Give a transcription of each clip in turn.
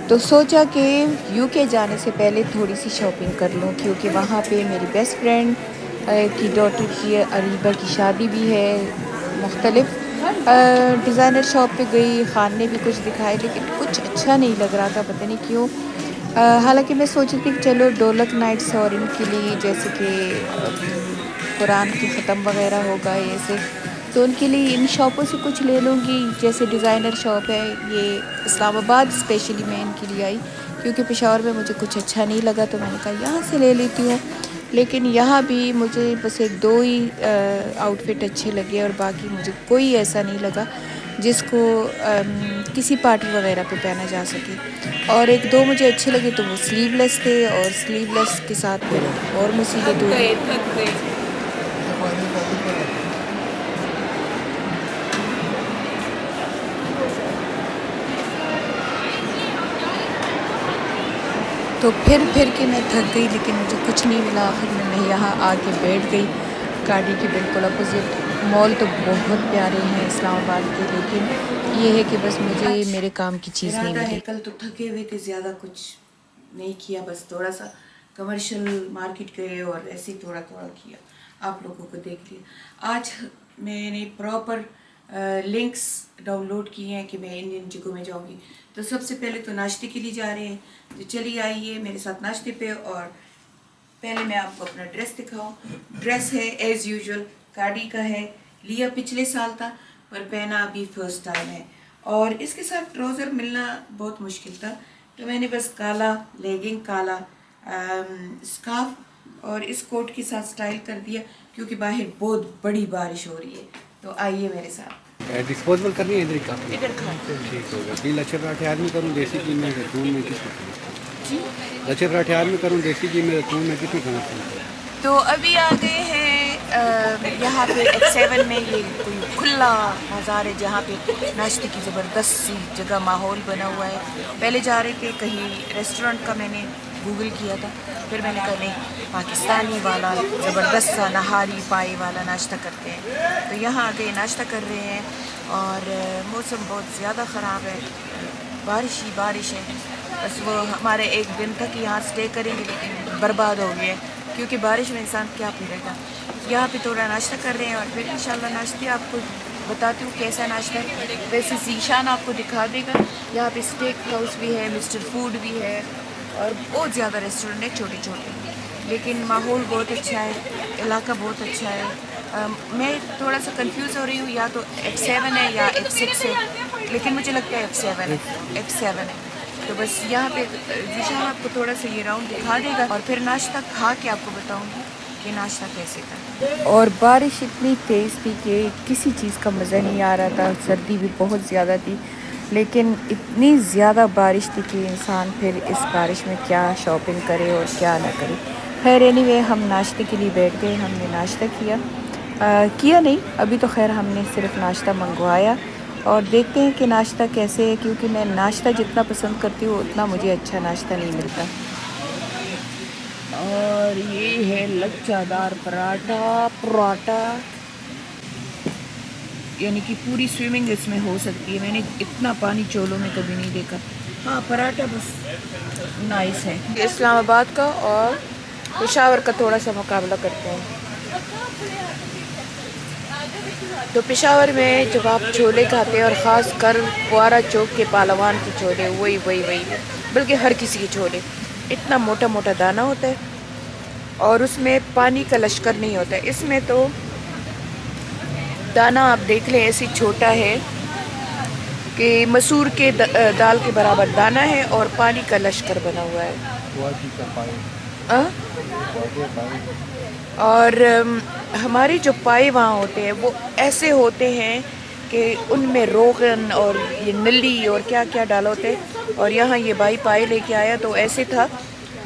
तो सोचा कि यूके जाने से पहले थोड़ी सी शॉपिंग कर लूँ, क्योंकि वहाँ पे मेरी बेस्ट फ्रेंड की डॉटर की अरीबा की शादी भी है। मुख्तलिफ डिज़ाइनर शॉप पे गई, खान ने भी कुछ दिखाए लेकिन कुछ अच्छा नहीं लग रहा था, पता नहीं क्यों। हालांकि मैं सोच रही थी कि चलो डोलक नाइट्स और इनके लिए जैसे कि कुरान की ख़त्म वगैरह होगा ऐसे, तो उनके लिए इन शॉपों से कुछ ले लूँगी। जैसे डिज़ाइनर शॉप है ये इस्लामाबाद, स्पेशली मैं इनके लिए आई क्योंकि पेशावर में मुझे कुछ अच्छा नहीं लगा, तो मैंने कहा यहाँ से ले लेती हूँ। लेकिन यहाँ भी मुझे बस एक दो ही आउटफिट अच्छे लगे और बाकी मुझे कोई ऐसा नहीं लगा जिसको किसी पार्टी वगैरह पे पहना जा सके। और एक दो मुझे अच्छे लगे तो वो स्लीवलेस थे, और स्लीवलेस के साथ फिर और मुसीबत हुई। थक गए। तो फिर के मैं थक गई, लेकिन मुझे कुछ नहीं मिला। आखिर में मैं यहाँ आके बैठ गई गाड़ी के बिल्कुल अपोजिट। मॉल तो बहुत प्यारे हैं इस्लामाबाद के, लेकिन ये है कि बस मुझे मेरे काम की चीज़ नहीं मिली। कल तो थके हुए थे, ज़्यादा कुछ नहीं किया, बस थोड़ा सा कमर्शियल मार्केट गए और ऐसे ही थोड़ा थोड़ा किया, आप लोगों को देख लिया। आज मैंने प्रॉपर लिंक्स डाउनलोड किए हैं कि मैं इन इन जगहों में जाऊंगी। तो सबसे पहले तो नाश्ते के लिए जा रहे हैं, तो चलिए आइए मेरे साथ नाश्ते पे। और पहले मैं आपको अपना ड्रेस दिखाऊं। ड्रेस है एज़ यूजुअल कार्डी का है, लिया पिछले साल था पर पहना अभी फर्स्ट टाइम है। और इसके साथ ट्राउज़र मिलना बहुत मुश्किल था, तो मैंने बस काला लेगिंग, काला स्कार्फ और इस कोट के साथ स्टाइल कर दिया क्योंकि बाहर बहुत बड़ी बारिश हो रही है। तो आइए मेरे साथ। डिस्पोजेबल करनी है इधर का। इधर खा ठीक होगा। भी लच्छे पराठे आदमी करूँ देसी घी में, जैतून में, किस जी। लच्छे पराठे आदमी करूँ देसी घी में, जैतून में, कितनी खाना चाहिए? तो अभी आ गए हैं यहाँ पे X7 में। ये कोई खुला बाज़ार है जहाँ पे नाश्ते की ज़बरदस्त सी जगह माहौल बना हुआ है। पहले जा रहे थे कहीं रेस्टोरेंट का, मैंने गूगल किया था, फिर मैंने कहा नहीं, पाकिस्तानी वाला ज़बरदस्त सा नहारी पाई वाला नाश्ता करते हैं। तो यहाँ आ गए, नाश्ता कर रहे हैं। और मौसम बहुत ज़्यादा ख़राब है, बारिश ही बारिश है। बस वो हमारे एक दिन तक यहाँ स्टे करेंगे, लेकिन बर्बाद हो गए क्योंकि बारिश में इंसान क्या पीएगा। यहाँ पे थोड़ा नाश्ता कर रहे हैं और फिर इंशाल्लाह नाश्ते आपको बताती हूँ कैसा नाश्ता है। वैसे ज़ीशान आपको दिखा देगा। यहाँ पे स्टेक हाउस भी है, मिस्टर फूड भी है और बहुत ज़्यादा रेस्टोरेंट है छोटे छोटे, लेकिन माहौल बहुत अच्छा है, इलाका बहुत अच्छा है। मैं थोड़ा सा कंफ्यूज हो रही हूँ, या तो X7 है या X6 है, लेकिन मुझे लगता है X7 है। तो बस यहाँ पे जिशा आपको थोड़ा सा ये राउंड दिखा देगा और फिर नाश्ता खा के आपको बताऊँगी कि नाश्ता कैसे था। और बारिश इतनी तेज़ थी कि किसी चीज़ का मज़ा नहीं आ रहा था, सर्दी भी बहुत ज़्यादा थी, लेकिन इतनी ज़्यादा बारिश थी कि इंसान फिर इस बारिश में क्या शॉपिंग करे और क्या ना करे। खैर एनीवे, हम नाश्ते के लिए बैठ गए, हमने नाश्ता किया नहीं अभी तो, खैर हमने सिर्फ नाश्ता मंगवाया और देखते हैं कि नाश्ता कैसे है, क्योंकि मैं नाश्ता जितना पसंद करती हूँ उतना मुझे अच्छा नाश्ता नहीं मिलता। और ये है लच्छादार पराठा, यानी कि पूरी स्विमिंग इसमें हो सकती है। मैंने इतना पानी चोलों में कभी नहीं देखा। हाँ, पराठा बस नाइस है। इस्लामाबाद का और पेशावर का थोड़ा सा मुकाबला करते हैं। तो पेशावर में जब आप छोले खाते हैं, और ख़ास कर कुआरा चौक के पहलवान के छोले, वही बल्कि हर किसी के छोले, इतना मोटा मोटा दाना होता है और उसमें पानी का लश्कर नहीं होता है। इसमें तो दाना आप देख लें ऐसे छोटा है कि मसूर के दाल के बराबर दाना है और पानी का लश्कर बना हुआ है। और हमारे जो पाए वहाँ होते हैं वो ऐसे होते हैं कि उनमें रोगन और ये नली और क्या क्या डाला होते हैं। और यहाँ ये भाई पाए लेके आया तो ऐसे था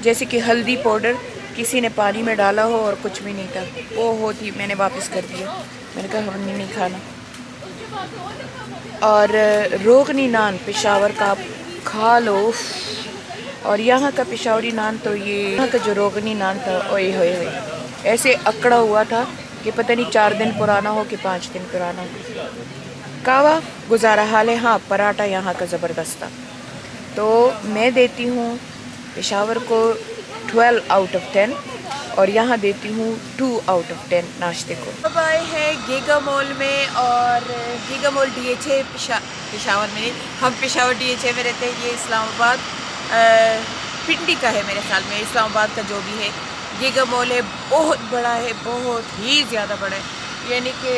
जैसे कि हल्दी पाउडर किसी ने पानी में डाला हो और कुछ भी नहीं था। वो होती, मैंने वापस कर दिया, मैंने कहा हमने नहीं खाना। और रोगनी नान पेशावर का आप खा लो, और यहाँ का पेशावरी नान तो ये यहाँ का जो रोगनी नान था, ओए होए होए, ऐसे अकड़ा हुआ था कि पता नहीं 4 दिन पुराना हो कि 5 दिन पुराना हो। कावा गुजारा हाल है। हाँ, पराठा यहाँ का ज़बरदस्त था। तो मैं देती हूँ पेशावर को 12 आउट ऑफ 10 और यहाँ देती हूँ 2 आउट ऑफ 10 नाश्ते को। अब आए हैं गीगा मॉल में और गीगा मॉल DHA पेशावर में नहीं, हम पेशावर DHA में रहते हैं। ये इस्लामाबाद पिंडी का है मेरे ख्याल में, इस्लामाबाद का जो भी है। गीगा मॉल है, बहुत बड़ा है, बहुत ही ज़्यादा बड़ा है। यानी कि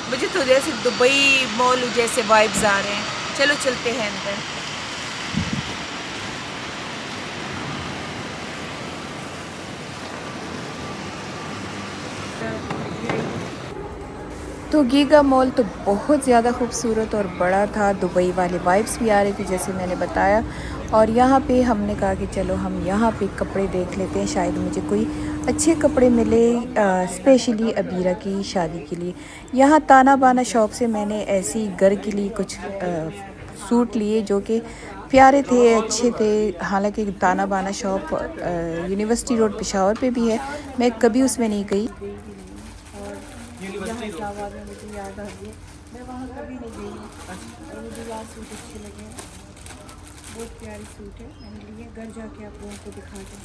मुझे तो जैसे दुबई मॉल जैसे वाइब्स आ रहे हैं। चलो चलते हैं अंदर। तो गीगा मॉल तो बहुत ज़्यादा खूबसूरत और बड़ा था, दुबई वाले वाइब्स भी आ रही थी जैसे मैंने बताया। और यहाँ पे हमने कहा कि चलो हम यहाँ पे कपड़े देख लेते हैं, शायद मुझे कोई अच्छे कपड़े मिले स्पेशली अबीरा की शादी के लिए। यहाँ ताना बाना शॉप से मैंने ऐसी घर के लिए कुछ सूट लिए जो कि प्यारे थे, अच्छे थे। हालांकि ताना बाना शॉप यूनिवर्सिटी रोड पेशावर पे भी है, मैं कभी उसमें नहीं गई। यहाँ इस्लामाबाद में मुझे याद आ गई, मैं वहाँ कभी नहीं गई हूँ और मुझे यहाँ सूट अच्छे लगे हैं, बहुत प्यारे सूट है। मैंने लिए, घर जाके आप लोगों को दिखा दें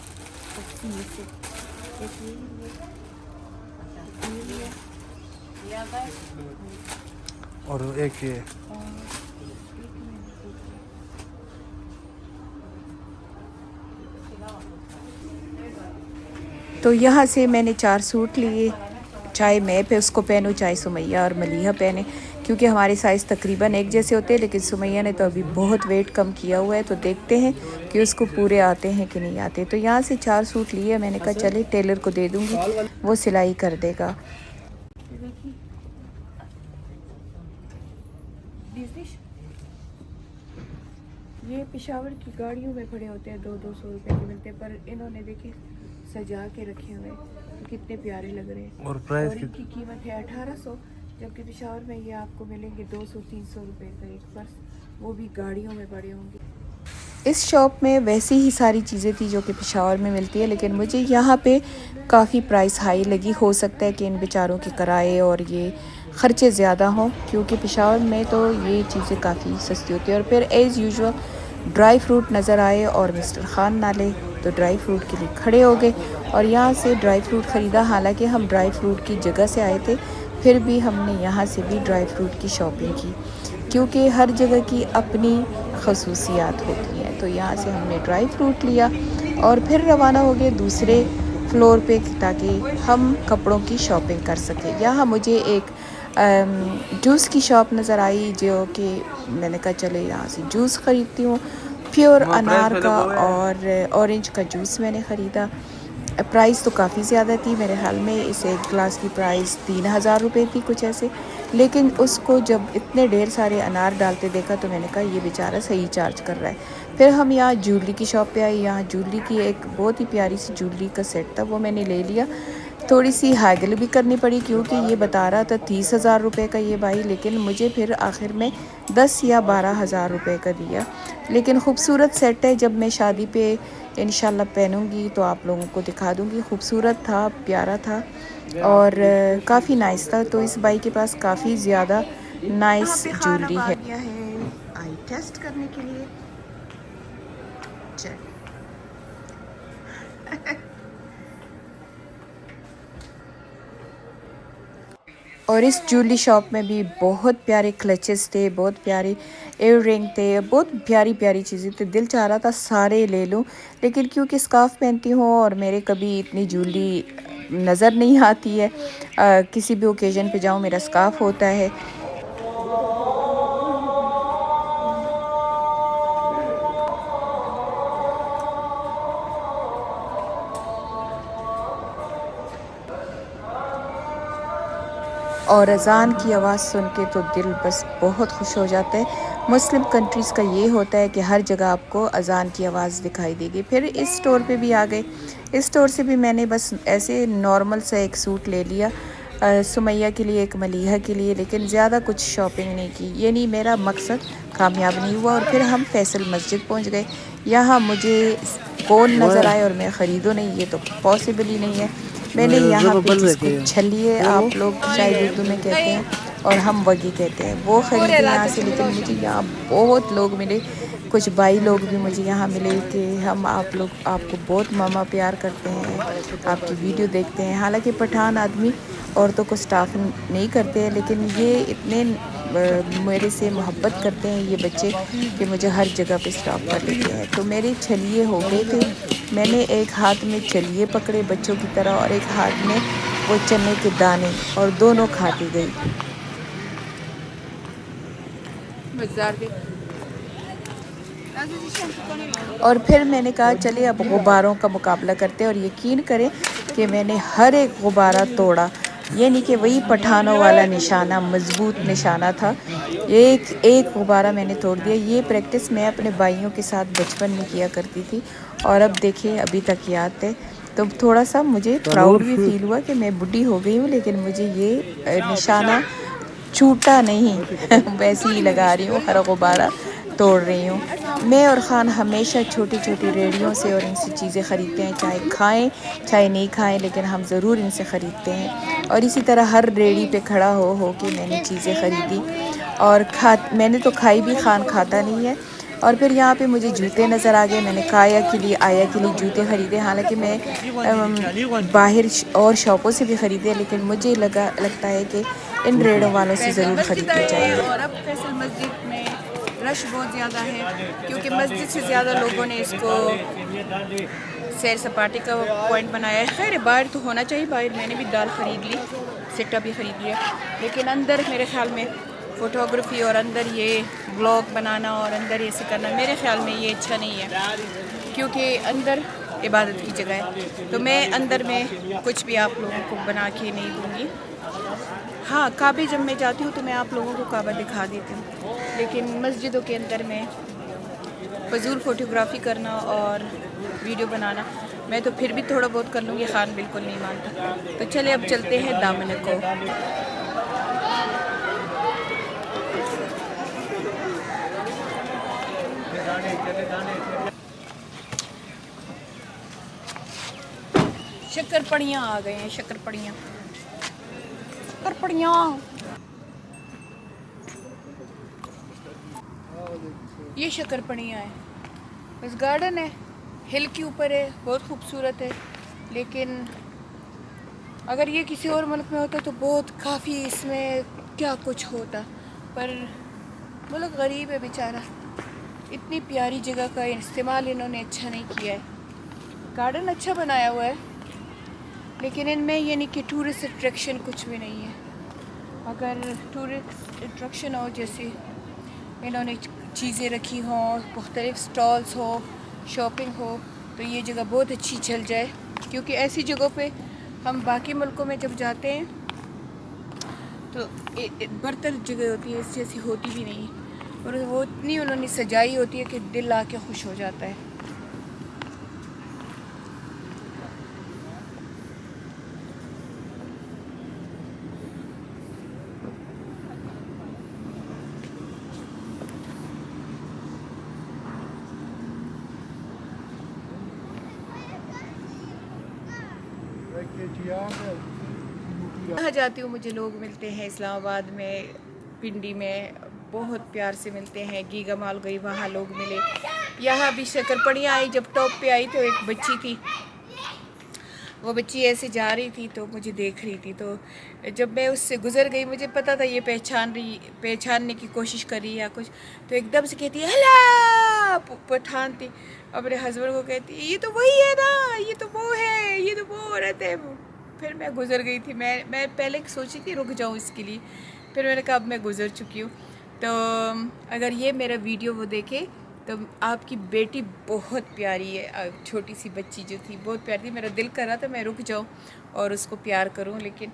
तफसील से। एक ये और एक ये तो यहाँ से मैंने 4 सूट लिए, चाहे मैं पे उसको पहनूँ, चाहे सुमैया और मलीहा पहने, क्योंकि हमारे साइज़ तकरीबन एक जैसे होते हैं। लेकिन सुमैया ने तो अभी बहुत वेट कम किया हुआ है, तो देखते हैं कि उसको पूरे आते हैं कि नहीं आते। तो यहाँ से 4 सूट लिए, मैंने कहा चले टेलर को दे दूँगी, वो सिलाई कर देगा। ये पेशावर की गाड़ियों में खड़े होते हैं, 200-200 रुपए के मिलते हैं, पर इन्होंने देखे सजा के रखे हुए तो कितने प्यारे लग रहे हैं। और प्राइस की कीमत है 1800, जबकि पेशावर में ये आपको मिलेंगे 200-300 रुपए का एक पर्स, वो भी गाड़ियों में पड़े होंगे। इस शॉप में वैसी ही सारी चीज़ें थी जो कि पेशावर में मिलती है, लेकिन मुझे यहाँ पे काफ़ी प्राइस हाई लगी। हो सकता है कि इन बेचारों के किराए और ये ख़र्चे ज़्यादा हों, क्योंकि पेशावर में तो ये चीज़ें काफ़ी सस्ती होती है। और फिर एज़ यूजुअल ड्राई फ्रूट नज़र आए और मिस्टर ख़ान नाले, तो ड्राई फ्रूट के लिए खड़े हो गए और यहाँ से ड्राई फ्रूट ख़रीदा। हालांकि हम ड्राई फ्रूट की जगह से आए थे, फिर भी हमने यहाँ से भी ड्राई फ्रूट की शॉपिंग की, क्योंकि हर जगह की अपनी खसूसियात होती हैं। तो यहाँ से हमने ड्राई फ्रूट लिया और फिर रवाना हो गए दूसरे फ्लोर पे, ताकि हम कपड़ों की शॉपिंग कर सकें। यहाँ मुझे एक जूस की शॉप नज़र आई, जो कि मैंने कहा चले यहाँ से जूस ख़रीदती हूँ। प्योर अनार का और ऑरेंज का जूस मैंने ख़रीदा। प्राइस तो काफ़ी ज़्यादा थी, मेरे ख्याल में इस एक गिलास की प्राइस 3000 रुपये थी कुछ ऐसे। लेकिन उसको जब इतने ढेर सारे अनार डालते देखा तो मैंने कहा ये बेचारा सही चार्ज कर रहा है। फिर हम यहाँ ज्वेलरी की शॉप पे आए। यहाँ ज्वेलरी की एक बहुत ही प्यारी सी ज्वेलरी का सेट था, वो मैंने ले लिया। थोड़ी सी हागल भी करनी पड़ी, क्योंकि ये बता रहा था 30,000 रुपये का ये भाई, लेकिन मुझे फिर आखिर में 10 या 12,000 रुपये का दिया। लेकिन खूबसूरत सेट है, जब मैं शादी पे इंशाल्लाह पहनूंगी तो आप लोगों को दिखा दूंगी। खूबसूरत था, प्यारा था और काफ़ी नाइस था। तो इस भाई के पास काफ़ी ज़्यादा नाइस ज्वेलरी है। आई टेस्ट करने के लिए चल और इस ज्वेलरी शॉप में भी बहुत प्यारे क्लचेस थे, बहुत प्यारे एयर रिंग थे, बहुत प्यारी प्यारी चीज़ें थे। दिल चाह रहा था सारे ले लूं, लेकिन क्योंकि स्कार्फ पहनती हूँ और मेरे कभी इतनी ज्वेलरी नज़र नहीं आती है, किसी भी ओकेजन पे जाऊँ मेरा स्कार्फ होता है। और अज़ान की आवाज़ सुन के तो दिल बस बहुत खुश हो जाता है। मुस्लिम कंट्रीज़ का ये होता है कि हर जगह आपको अज़ान की आवाज़ दिखाई देगी। फिर इस स्टोर पे भी आ गए। इस स्टोर से भी मैंने बस ऐसे नॉर्मल सा एक सूट ले लिया, सुमैया के लिए, एक मलीहा के लिए, लेकिन ज़्यादा कुछ शॉपिंग नहीं की। ये नहीं, मेरा मकसद कामयाब नहीं हुआ। और फिर हम फैसल मस्जिद पहुँच गए। यहाँ मुझे कौन नज़र आए और मैं ख़रीदूँ नहीं, ये तो पॉसिबल ही नहीं है। मैंने यहाँ पे जिसको छलिए आप लोग शायद उर्दू में कहते हैं और हम वगी कहते हैं, वो ख़रीदे यहाँ से। लेकिन मुझे यहाँ बहुत लोग मिले कुछ भाई लोग भी मुझे यहाँ मिले कि हम आपको बहुत मामा प्यार करते हैं, आपकी वीडियो देखते हैं। हालांकि पठान आदमी औरतों को स्टाफ नहीं करते हैं, लेकिन ये इतने मेरे से मोहब्बत करते हैं ये बच्चे कि मुझे हर जगह पे स्टाफ कर लेते हैं। तो मेरे छलिए हो गए थे, मैंने एक हाथ में छलिए पकड़े बच्चों की तरह और एक हाथ में वो चने के दाने, और दोनों खाती गई। और फिर मैंने कहा चलिए अब गुब्बारों का मुकाबला करते हैं, और यकीन करें कि मैंने हर एक गुब्बारा तोड़ा। ये नहीं कि वही पठानों वाला निशाना मजबूत निशाना था, एक एक गुब्बारा मैंने तोड़ दिया। ये प्रैक्टिस मैं अपने भाइयों के साथ बचपन में किया करती थी, और अब देखिए अभी तक याद है। तो थोड़ा सा मुझे प्राउड भी फील हुआ कि मैं बुढ़ी हो गई हूँ, लेकिन मुझे ये निशाना छूटा नहीं वैसे ही लगा रही हूँ, हर गुब्बारा तोड़ रही हूँ। मैं और ख़ान हमेशा छोटी छोटी रेडियों से और इनसे चीज़ें ख़रीदते हैं, चाहे खाएं चाहे नहीं खाएं, लेकिन हम ज़रूर इनसे ख़रीदते हैं। और इसी तरह हर रेडी पे खड़ा हो के मैंने चीज़ें ख़रीदी और मैंने तो खाई भी, ख़ान खाता नहीं है। और फिर यहाँ पे मुझे जूते नज़र आ गए, मैंने काया के लिए आया के लिए जूते ख़रीदे। हालांकि मैं बाहर और शॉपों से भी ख़रीदे, लेकिन मुझे लगता है कि इन रेड़ों वालों से ज़रूर ख़रीदना चाहिए। और अब फैसल मस्जिद में रश बहुत ज़्यादा है, क्योंकि मस्जिद से ज़्यादा लोगों ने इसको सैर सपाटे का पॉइंट बनाया है। खैर बाहर तो होना चाहिए, बाहर मैंने भी दाल ख़रीद ली, सिट्टा भी ख़रीद लिया, लेकिन अंदर मेरे ख़्याल में फ़ोटोग्राफी और अंदर ये ब्लॉग बनाना और अंदर ऐसे करना मेरे ख़्याल में ये अच्छा नहीं है, क्योंकि अंदर इबादत की जगह है। तो मैं अंदर में कुछ भी आप लोगों को बना के नहीं दूँगी। हाँ, काबे जब मैं जाती हूँ तो मैं आप लोगों को काबा दिखा देती हूँ, लेकिन मस्जिदों के अंदर में फजूल फ़ोटोग्राफ़ी करना और वीडियो बनाना मैं तो फिर भी थोड़ा बहुत कर लूँगी, ख़ान बिल्कुल नहीं मानता। तो चले अब चलते हैं दामन को। शक्करपड़ियाँ आ गए हैं, शक्करपड़ियाँ। ये शक्करपड़ियाँ है, बस गार्डन है, हिल के ऊपर है, बहुत खूबसूरत है। लेकिन अगर ये किसी और मुल्क में होता तो बहुत काफ़ी इसमें क्या कुछ होता, पर मुल्क गरीब है बेचारा, इतनी प्यारी जगह का इस्तेमाल इन्होंने अच्छा नहीं किया है। गार्डन अच्छा बनाया हुआ है, लेकिन इनमें ये नहीं कि टूरिस्ट अट्रैक्शन कुछ भी नहीं है। अगर टूरिस्ट अट्रैक्शन हो, जैसे इन्होंने चीज़ें रखी हों, मुख्तलिफ स्टॉल्स हो, शॉपिंग हो, तो ये जगह बहुत अच्छी चल जाए। क्योंकि ऐसी जगहों पे हम बाकी मुल्कों में जब जाते हैं तो बरतर जगह होती है, इससे ऐसी होती भी नहीं, और वो इतनी उन्होंने सजाई होती है कि दिल आके खुश हो जाता है। कहाँ जाती हूँ मुझे लोग मिलते हैं इस्लामाबाद में, पिंडी में बहुत प्यार से मिलते हैं। गीगा माल गई, वहाँ लोग मिले। यहाँ भी शक्करपड़ियाँ आई, जब टॉप पे आई तो एक बच्ची थी, वो बच्ची ऐसे जा रही थी तो मुझे देख रही थी, तो जब मैं उससे गुज़र गई मुझे पता था ये पहचानने की कोशिश कर रही है या कुछ, तो एकदम से कहती है हला, पठान थी। अपने हस्बैंड को कहती है ये तो वही है ना, ये तो वो है, ये तो वो औरत है। फिर मैं गुज़र गई थी, मैं पहले सोची थी रुक जाऊँ इसके लिए, फिर मैंने कहा अब मैं गुज़र चुकी हूँ। तो अगर ये मेरा वीडियो वो देखे तो आपकी बेटी बहुत प्यारी है, छोटी सी बच्ची जो थी बहुत प्यारी थी। मेरा दिल कर रहा था मैं रुक जाऊँ और उसको प्यार करूँ, लेकिन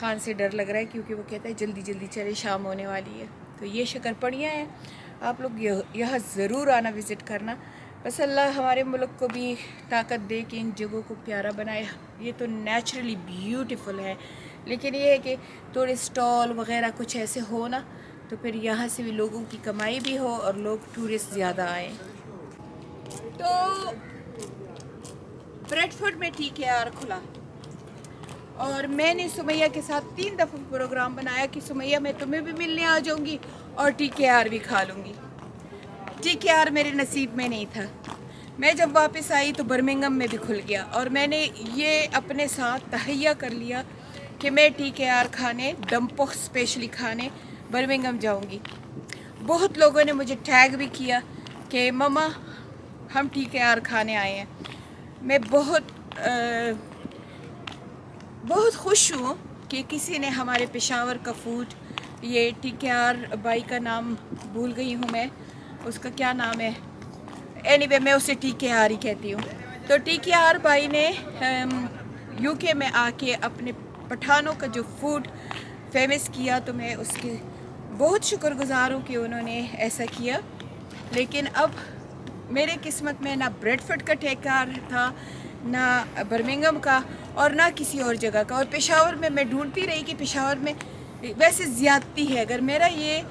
ख़ान से डर लग रहा है, क्योंकि वो कहता है जल्दी जल्दी चले, शाम होने वाली है। तो ये शक्करपड़ियाँ हैं, आप लोग यहाँ ज़रूर आना, विज़िट करना। बस अल्लाह हमारे मुल्क को भी ताकत दे कि इन जगहों को प्यारा बनाए। ये तो नेचुरली ब्यूटीफुल है, लेकिन ये है कि थोड़े स्टॉल वगैरह कुछ ऐसे हो ना, तो फिर यहाँ से भी लोगों की कमाई भी हो और लोग टूरिस्ट ज़्यादा आए। तो ब्रेडफोर्ड में TKR खुला, और मैंने सुमैया के साथ 3 दफ़ा प्रोग्राम बनाया कि सुमैया मैं तुम्हें भी मिलने आ जाऊँगी और TKR भी खा लूँगी। TKR मेरे नसीब में नहीं था। मैं जब वापस आई तो बर्मिंघम में भी खुल गया और मैंने ये अपने साथ तहैया कर लिया कि मैं TKR खाने, डम्पोख स्पेशली खाने बर्मिंघम जाऊंगी। बहुत लोगों ने मुझे टैग भी किया कि ममा हम TKR खाने आए हैं। मैं बहुत खुश हूँ कि किसी ने हमारे पेशावर का फूड, ये TKR बाई का नाम भूल गई हूँ मैं, उसका क्या नाम है, एनीवे मैं उसे TKR ही कहती हूँ। तो TKR बाई ने UK में आके अपने पठानों का जो फूड फेमस किया, तो मैं उसकी बहुत शुक्रगुजार हूँ कि उन्होंने ऐसा किया। लेकिन अब मेरे किस्मत में ना ब्रेडफोर्ड का TKR था, ना बर्मिंघम का और ना किसी और जगह का। और पेशावर में मैं ढूंढती रही कि पेशावर में वैसे ज़्यादती है। अगर मेरा ये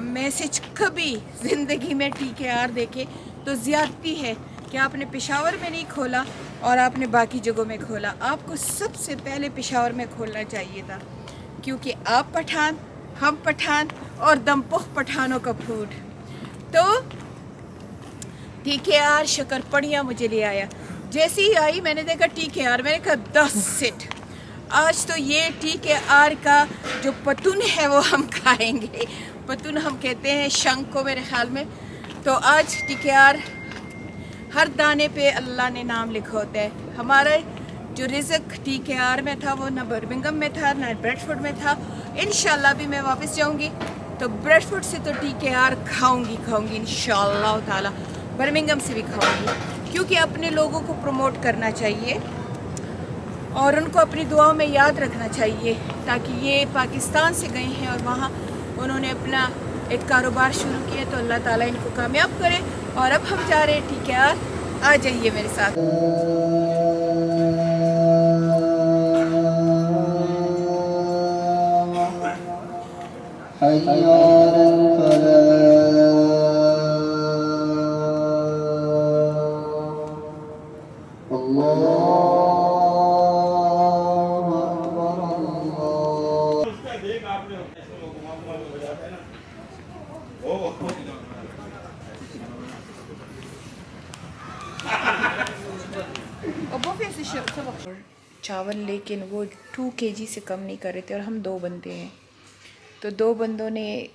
मैसेज कभी ज़िंदगी में TKR देखे तो ज़्यादती है कि आपने पेशावर में नहीं खोला और आपने बाकी जगहों में खोला। आपको सबसे पहले पेशावर में खोलना चाहिए था, क्योंकि आप पठान, हम पठान और दमपोख पठानों का फूड। तो TKR शक्करपड़ियाँ मुझे ले आया। जैसे ही आई मैंने देखा TKR, मैंने कहा 10 सेट। आज तो ये TKR का जो पतुन है वो हम खाएंगे। पतुन हम कहते हैं शंख को मेरे ख्याल में। तो आज TKR हर दाने पे अल्लाह ने नाम लिखा होता है। हमारा जो रिज़्क TKR में था वो ना बर्मिंघम में था ना ब्रेडफोर्ड में था। इंशाल्लाह भी मैं वापस जाऊंगी तो ब्रेडफोर्ड से तो TKR खाऊंगी इंशाल्लाह ताला। बर्मिंघम से भी खाऊंगी, क्योंकि अपने लोगों को प्रमोट करना चाहिए और उनको अपनी दुआओं में याद रखना चाहिए, ताकि ये पाकिस्तान से गए हैं और वहाँ उन्होंने अपना एक कारोबार शुरू किया, तो अल्लाह ताला इनको कामयाब करे। और अब हम जा रहे हैं TKR, आ जाइए मेरे साथ। चावल लेकिन वो 2 kg से कम नहीं कर रहे थे और हम 2 बंदे हैं, तो 2 बंदों ने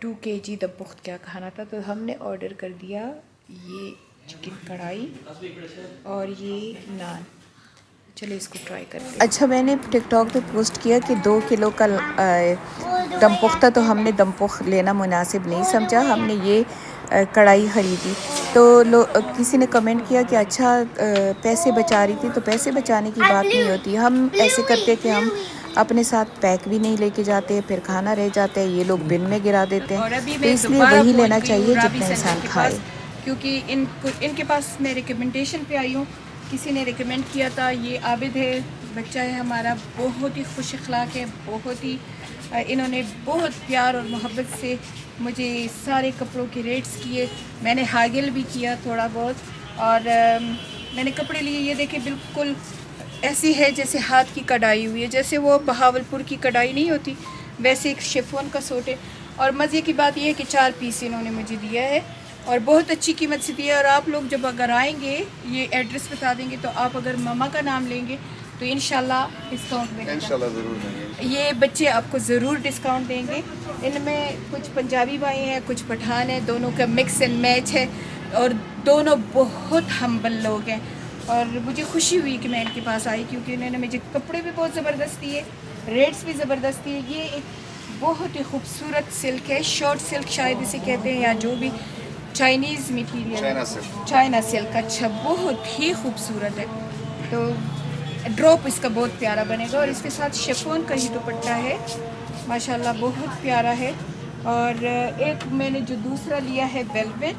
2 kg दमपोख क्या खाना था। तो हमने ऑर्डर कर दिया ये चिकन कढ़ाई और ये नान। चलिए इसको ट्राई करते हैं। अच्छा, मैंने टिकटॉक पे पोस्ट किया कि 2 किलो का दमपोख था, तो हमने दमपोख लेना मुनासिब नहीं समझा, हमने ये कढ़ाई ख़रीदी। तो किसी ने कमेंट किया कि अच्छा पैसे बचा रही थी, तो पैसे बचाने की बात नहीं होती। हम ऐसे करते कि हम अपने साथ पैक भी नहीं लेके जाते, फिर खाना रह जाता है, ये लोग बिन में गिरा देते हैं। तो इसलिए वही लेना चाहिए जितना इंसान खाए। क्योंकि इनके पास मैं रिकमेंडेशन पे आई हूँ, किसी ने रिकमेंड किया था। ये आबिद है, बच्चा है हमारा, बहुत ही खुश अखलाक है, बहुत ही इन्होंने बहुत प्यार और मोहब्बत से मुझे सारे कपड़ों के रेट्स किए। मैंने हागिल भी किया थोड़ा बहुत, और मैंने कपड़े लिए। ये देखिए बिल्कुल ऐसी है जैसे हाथ की कढ़ाई हुई है, जैसे वो बहावलपुर की कढ़ाई नहीं होती, वैसे एक शिफॉन का सूट है। और मज़े की बात यह है कि 4 पीस इन्होंने मुझे दिया है और बहुत अच्छी कीमत से दिया है। और आप लोग जब अगर आएंगे, ये एड्रेस बता देंगे, तो आप अगर मामा का नाम लेंगे तो इंशाल्लाह डिस्काउंट मिलेगा। इंशाल्लाह ज़रूर देंगे। ये बच्चे आपको ज़रूर डिस्काउंट देंगे। इनमें कुछ पंजाबी भाई हैं, कुछ पठान हैं, दोनों का मिक्स एंड मैच है और दोनों बहुत हम्बल लोग हैं। और मुझे खुशी हुई कि मैं इनके पास आई, क्योंकि इन्होंने मुझे कपड़े भी बहुत ज़बरदस्त दिए, रेट्स भी ज़बरदस्त दिए। ये एक बहुत ही खूबसूरत सिल्क है, शॉर्ट सिल्क शायद इसे कहते हैं, या जो भी चाइनीज़ मटीरियल, चाइना सिल्क। अच्छा, बहुत ही खूबसूरत है। तो ड्रॉप इसका बहुत प्यारा बनेगा और इसके साथ शिफॉन का ही दुपट्टा है, माशाल्लाह बहुत प्यारा है। और एक मैंने जो दूसरा लिया है वेलवेट,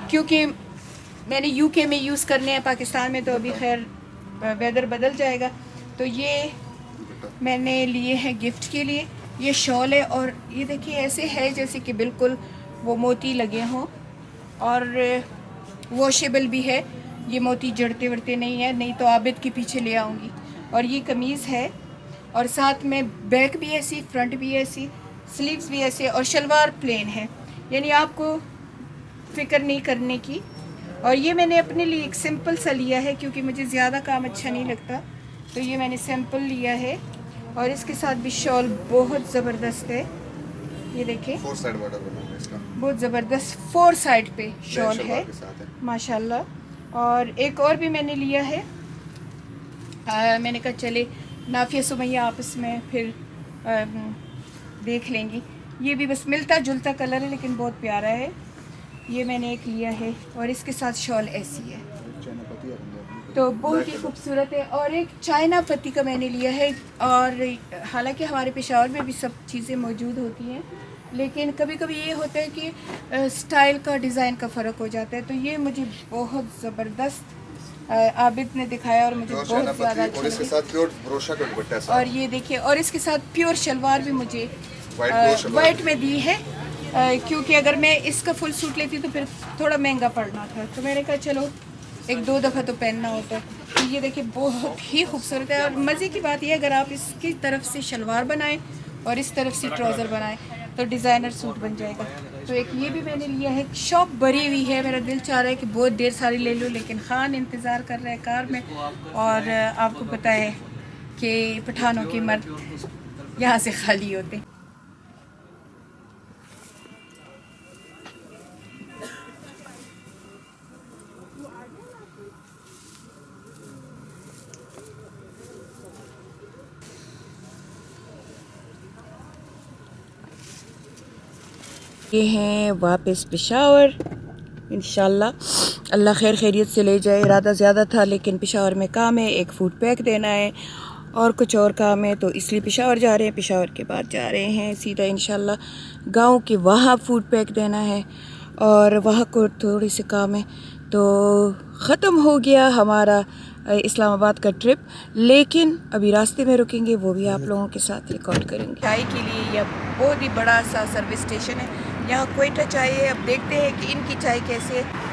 क्योंकि मैंने यूके में यूज़ करने हैं, पाकिस्तान में तो अभी खैर वेदर बदल जाएगा। तो ये मैंने लिए हैं गिफ्ट के लिए। ये शॉल है और ये देखिए ऐसे है जैसे कि बिल्कुल वो मोती लगे हों, और वॉशेबल भी है, ये मोती जड़ते वड़ते नहीं है, नहीं तो आबिद के पीछे ले आऊँगी। और ये कमीज़ है और साथ में बैक भी ऐसी, फ्रंट भी ऐसी, स्लीव्स भी ऐसे, और शलवार प्लेन है। यानी आपको फ़िक्र नहीं करने की। और ये मैंने अपने लिए एक सिंपल सा लिया है क्योंकि मुझे ज़्यादा काम अच्छा नहीं लगता, तो ये मैंने सिंपल लिया है। और इसके साथ भी शॉल बहुत ज़बरदस्त है, ये देखें 4 साइड बॉर्डर बना है इसका, बहुत ज़बरदस्त 4 साइड पे शॉल शलवार है के साथ है। माशाल्लाह। और एक और भी मैंने लिया है, मैंने कहा चले नाफिया सुमैया आपस में फिर देख लेंगी। ये भी बस मिलता जुलता कलर है लेकिन बहुत प्यारा है, ये मैंने एक लिया है। और इसके साथ शॉल ऐसी है तो बहुत ही खूबसूरत है। और एक चाइना पत्ती का मैंने लिया है। और हालांकि हमारे पेशावर में भी सब चीज़ें मौजूद होती हैं, लेकिन कभी कभी ये होता है कि स्टाइल का डिज़ाइन का फ़र्क हो जाता है। तो ये मुझे बहुत ज़बरदस्त आबिद ने दिखाया और मुझे बहुत ज़्यादा अच्छा और इसके लगा। साथ प्योर ब्रोशा का दुपट्टा है और ये देखिए, और इसके साथ प्योर शलवार भी मुझे वाइट वाइट में दी है, क्योंकि अगर मैं इसका फुल सूट लेती तो फिर थोड़ा महंगा पड़ना था, तो मैंने कहा चलो एक दो दफ़ा तो पहनना होता है। तो ये देखिए बहुत ही खूबसूरत है। और मज़े की बात यह, अगर आप इसकी तरफ से शलवार बनाएं और इस तरफ से ट्राउज़र बनाएं तो डिज़ाइनर सूट बन जाएगा। तो एक ये भी मैंने लिया है। शॉप भरी हुई है, मेरा दिल चाह रहा है कि बहुत ढेर सारी ले लूँ, लेकिन खान इंतज़ार कर रहा है कार में। और आपको पता है कि पठानों के मर्द यहाँ से खाली होते। ये हैं वापस पेशावर, इंशाल्लाह अल्लाह खैर खैरियत से ले जाए। इरादा ज़्यादा था लेकिन पेशावर में काम है, एक फूड पैक देना है और कुछ और काम है, तो इसलिए पेशावर जा रहे हैं। पेशावर के बाद जा रहे हैं सीधा इंशाल्लाह गांव के वहाँ फूड पैक देना है और वहाँ को थोड़ी सी काम है। तो ख़त्म हो गया हमारा इस्लामाबाद का ट्रिप, लेकिन अभी रास्ते में रुकेंगे, वो भी आप लोगों के साथ रिकॉर्ड करेंगे। चाय के लिए यह बहुत ही बड़ा सा सर्विस स्टेशन है, यहाँ क्वेटा चाय है। अब देखते हैं कि इनकी चाय कैसे है।